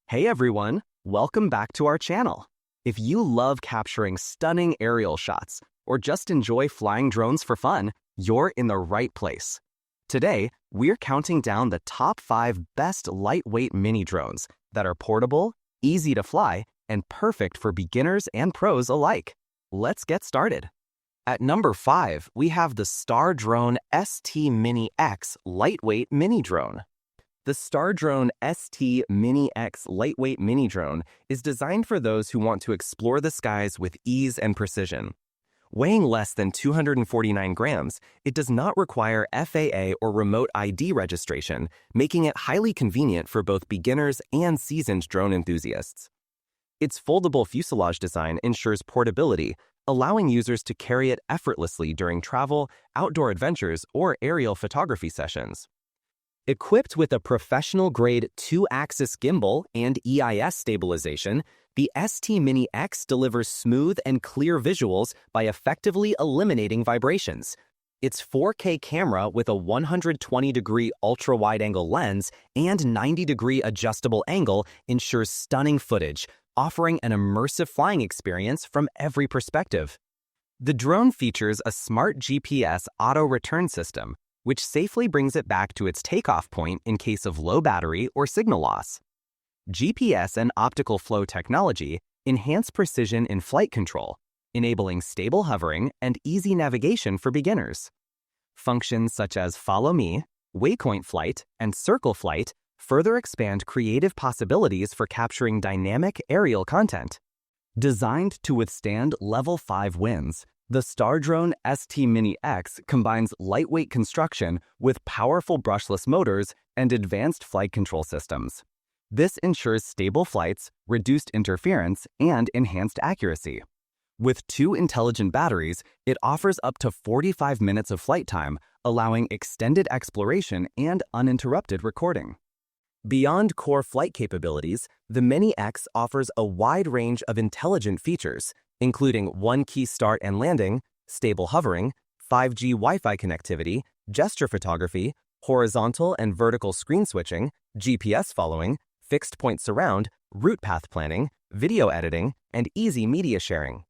Hey everyone, welcome back to our channel. If you love capturing stunning aerial shots or just enjoy flying drones for fun, you're in the right place. Today, we're counting down the top 5 best lightweight mini drones that are portable, easy to fly, and perfect for beginners and pros alike. Let's get started. At number 5, we have the Stardrone ST Mini X lightweight mini drone. The Stardrone ST Mini X lightweight mini drone is designed for those who want to explore the skies with ease and precision. Weighing less than 249 grams, it does not require FAA or remote ID registration, making it highly convenient for both beginners and seasoned drone enthusiasts. Its foldable fuselage design ensures portability, allowing users to carry it effortlessly during travel, outdoor adventures, or aerial photography sessions. Equipped with a professional-grade 2-axis gimbal and EIS stabilization, the ST Mini X delivers smooth and clear visuals by effectively eliminating vibrations. Its 4K camera with a 120-degree ultra-wide-angle lens and 90-degree adjustable angle ensures stunning footage, offering an immersive flying experience from every perspective. The drone features a smart GPS auto-return system, which safely brings it back to its takeoff point in case of low battery or signal loss. GPS and optical flow technology enhance precision in flight control, enabling stable hovering and easy navigation for beginners. Functions such as Follow Me, Waypoint Flight, and Circle Flight further expand creative possibilities for capturing dynamic aerial content. Designed to withstand Level 5 winds, the Stardrone ST Mini X combines lightweight construction with powerful brushless motors and advanced flight control systems. This ensures stable flights, reduced interference, and enhanced accuracy. With 2 intelligent batteries, it offers up to 45 minutes of flight time, allowing extended exploration and uninterrupted recording. Beyond core flight capabilities, the Mini X offers a wide range of intelligent features, including one-key start and landing, stable hovering, 5G Wi-Fi connectivity, gesture photography, horizontal and vertical screen switching, GPS following, fixed-point surround, route path planning, video editing, and easy media sharing.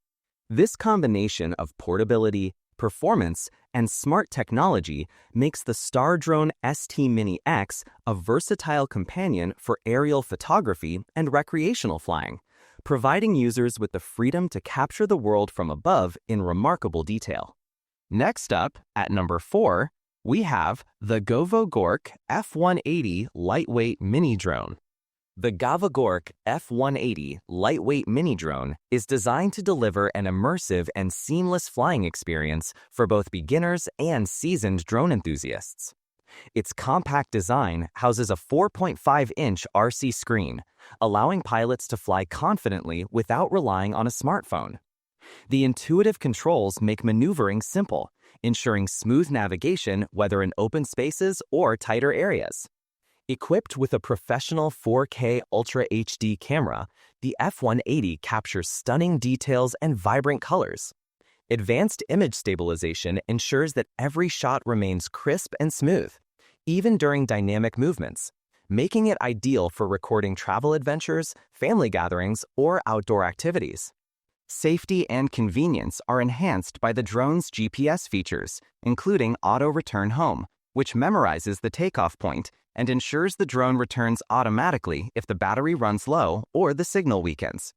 This combination of portability, performance, and smart technology makes the Stardrone ST Mini X a versatile companion for aerial photography and recreational flying, providing users with the freedom to capture the world from above in remarkable detail. Next up, at number 4, we have the Govogorc F180 lightweight mini drone. The Govogorc F180 lightweight mini drone is designed to deliver an immersive and seamless flying experience for both beginners and seasoned drone enthusiasts. Its compact design houses a 4.5-inch RC screen, allowing pilots to fly confidently without relying on a smartphone. The intuitive controls make maneuvering simple, ensuring smooth navigation whether in open spaces or tighter areas. Equipped with a professional 4K Ultra HD camera, the F180 captures stunning details and vibrant colors. Advanced image stabilization ensures that every shot remains crisp and smooth, even during dynamic movements, making it ideal for recording travel adventures, family gatherings, or outdoor activities. Safety and convenience are enhanced by the drone's GPS features, including Auto Return Home, which memorizes the takeoff point and ensures the drone returns automatically if the battery runs low or the signal weakens.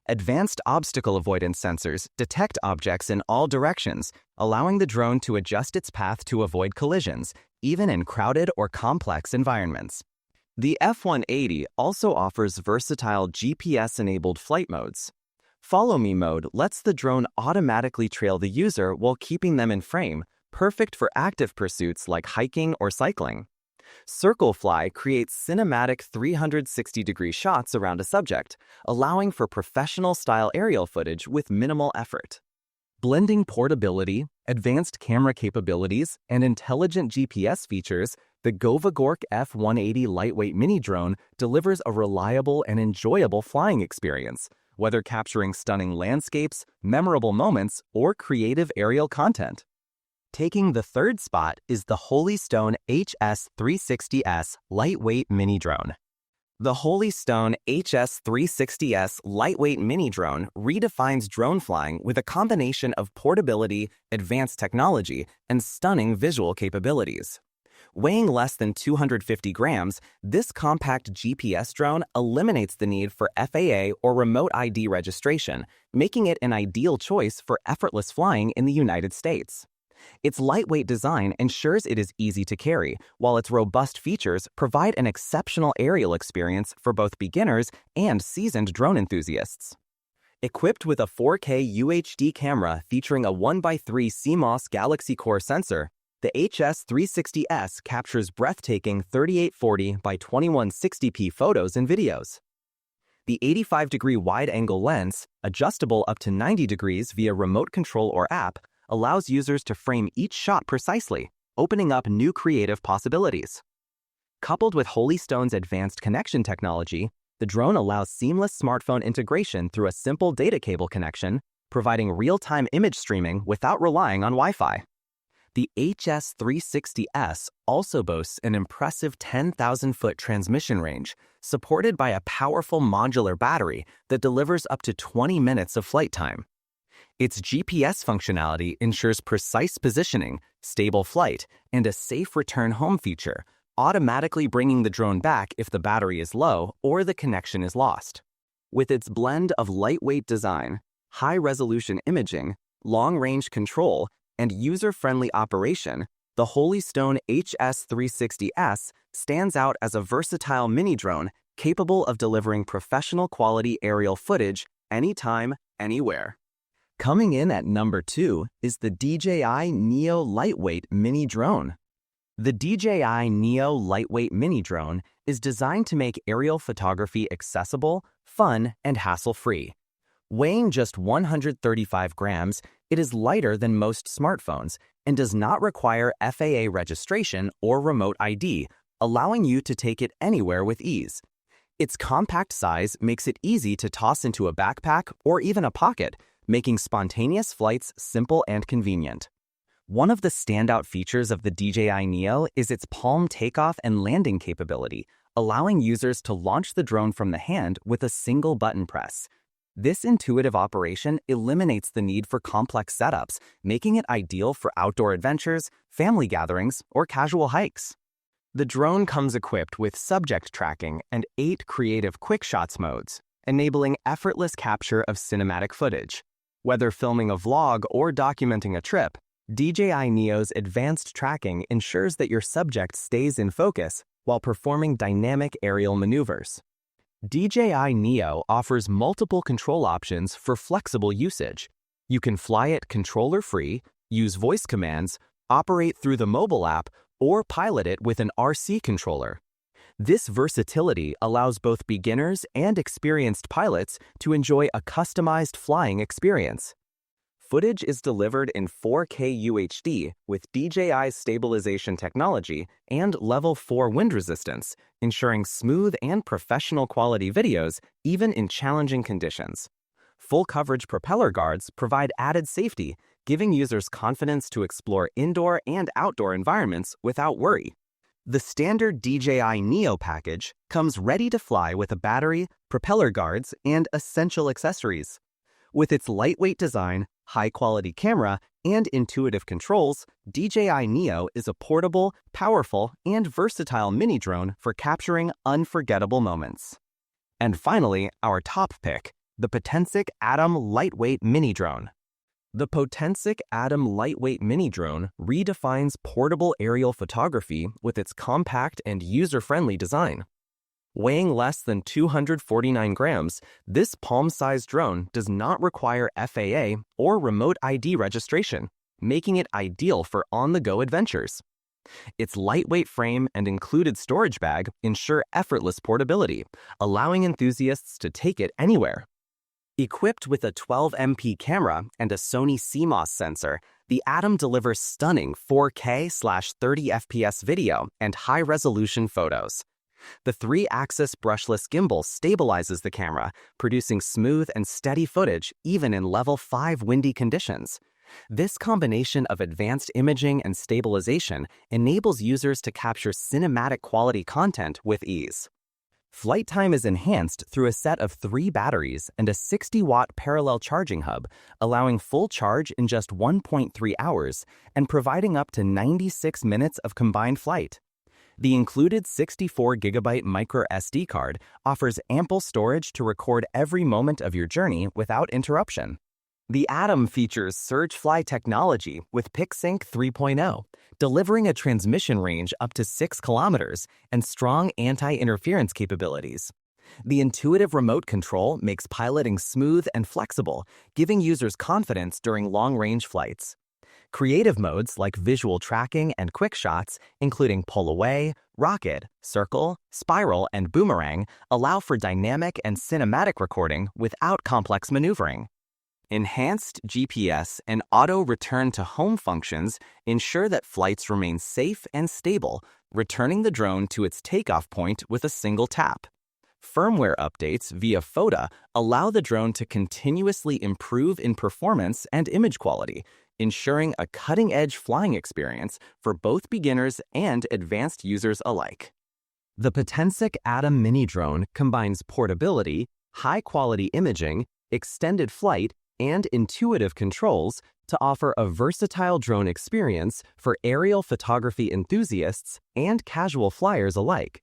Advanced obstacle avoidance sensors detect objects in all directions, allowing the drone to adjust its path to avoid collisions, even in crowded or complex environments. The F180 also offers versatile GPS-enabled flight modes. Follow Me mode lets the drone automatically trail the user while keeping them in frame, perfect for active pursuits like hiking or cycling. Circle Fly creates cinematic 360-degree shots around a subject, allowing for professional-style aerial footage with minimal effort. Blending portability, advanced camera capabilities, and intelligent GPS features, the Govogorc F180 lightweight mini drone delivers a reliable and enjoyable flying experience, whether capturing stunning landscapes, memorable moments, or creative aerial content. Taking the 3rd spot is the Holystone HS360S lightweight mini drone. The Holystone HS360S lightweight mini drone redefines drone flying with a combination of portability, advanced technology, and stunning visual capabilities. Weighing less than 250 grams, this compact GPS drone eliminates the need for FAA or remote ID registration, making it an ideal choice for effortless flying in the United States. Its lightweight design ensures it is easy to carry, while its robust features provide an exceptional aerial experience for both beginners and seasoned drone enthusiasts. Equipped with a 4K UHD camera featuring a 1x3 CMOS Galaxy Core sensor, the HS360S captures breathtaking 3840 by 2160p photos and videos. The 85-degree wide-angle lens, adjustable up to 90 degrees via remote control or app, allows users to frame each shot precisely, opening up new creative possibilities. Coupled with Holystone's advanced connection technology, the drone allows seamless smartphone integration through a simple data cable connection, providing real-time image streaming without relying on Wi-Fi. The HS360S also boasts an impressive 10,000-foot transmission range, supported by a powerful modular battery that delivers up to 20 minutes of flight time. Its GPS functionality ensures precise positioning, stable flight, and a safe return home feature, automatically bringing the drone back if the battery is low or the connection is lost. With its blend of lightweight design, high-resolution imaging, long-range control, and user-friendly operation, the Holystone HS360S stands out as a versatile mini-drone capable of delivering professional-quality aerial footage anytime, anywhere. Coming in at number 2 is the DJI Neo Lightweight Mini Drone. The DJI Neo Lightweight Mini Drone is designed to make aerial photography accessible, fun, and hassle-free. Weighing just 135 grams, it is lighter than most smartphones and does not require FAA registration or remote ID, allowing you to take it anywhere with ease. Its compact size makes it easy to toss into a backpack or even a pocket, making spontaneous flights simple and convenient. One of the standout features of the DJI Neo is its palm takeoff and landing capability, allowing users to launch the drone from the hand with a single button press. This intuitive operation eliminates the need for complex setups, making it ideal for outdoor adventures, family gatherings, or casual hikes. The drone comes equipped with subject tracking and 8 creative quick shots modes, enabling effortless capture of cinematic footage. Whether filming a vlog or documenting a trip, DJI Neo's advanced tracking ensures that your subject stays in focus while performing dynamic aerial maneuvers. DJI Neo offers multiple control options for flexible usage. You can fly it controller-free, use voice commands, operate through the mobile app, or pilot it with an RC controller. This versatility allows both beginners and experienced pilots to enjoy a customized flying experience. Footage is delivered in 4K UHD with DJI's stabilization technology and level 4 wind resistance, ensuring smooth and professional quality videos even in challenging conditions. Full coverage propeller guards provide added safety, giving users confidence to explore indoor and outdoor environments without worry. The standard DJI Neo package comes ready to fly with a battery, propeller guards, and essential accessories. With its lightweight design, high-quality camera, and intuitive controls, DJI Neo is a portable, powerful, and versatile mini drone for capturing unforgettable moments. And finally, our top pick, the Potensic Atom Lightweight Mini Drone. The Potensic Atom Lightweight Mini Drone redefines portable aerial photography with its compact and user-friendly design. Weighing less than 249 grams, this palm-sized drone does not require FAA or remote ID registration, making it ideal for on-the-go adventures. Its lightweight frame and included storage bag ensure effortless portability, allowing enthusiasts to take it anywhere. Equipped with a 12MP camera and a Sony CMOS sensor, the Atom delivers stunning 4K/30fps video and high-resolution photos. The 3-axis brushless gimbal stabilizes the camera, producing smooth and steady footage even in level 5 windy conditions. This combination of advanced imaging and stabilization enables users to capture cinematic quality content with ease. Flight time is enhanced through a set of 3 batteries and a 60-watt parallel charging hub, allowing full charge in just 1.3 hours and providing up to 96 minutes of combined flight. The included 64GB micro SD card offers ample storage to record every moment of your journey without interruption. The Atom features SurgeFly technology with PicSync 3.0, delivering a transmission range up to 6 kilometers and strong anti-interference capabilities. The intuitive remote control makes piloting smooth and flexible, giving users confidence during long-range flights. Creative modes like visual tracking and quick shots, including pull away, rocket, circle, spiral, and boomerang, allow for dynamic and cinematic recording without complex maneuvering. Enhanced GPS and auto return to home functions ensure that flights remain safe and stable, returning the drone to its takeoff point with a single tap. Firmware updates via FOTA allow the drone to continuously improve in performance and image quality, ensuring a cutting-edge flying experience for both beginners and advanced users alike. The Potensic Atom mini drone combines portability, high-quality imaging, extended flight, and intuitive controls to offer a versatile drone experience for aerial photography enthusiasts and casual flyers alike.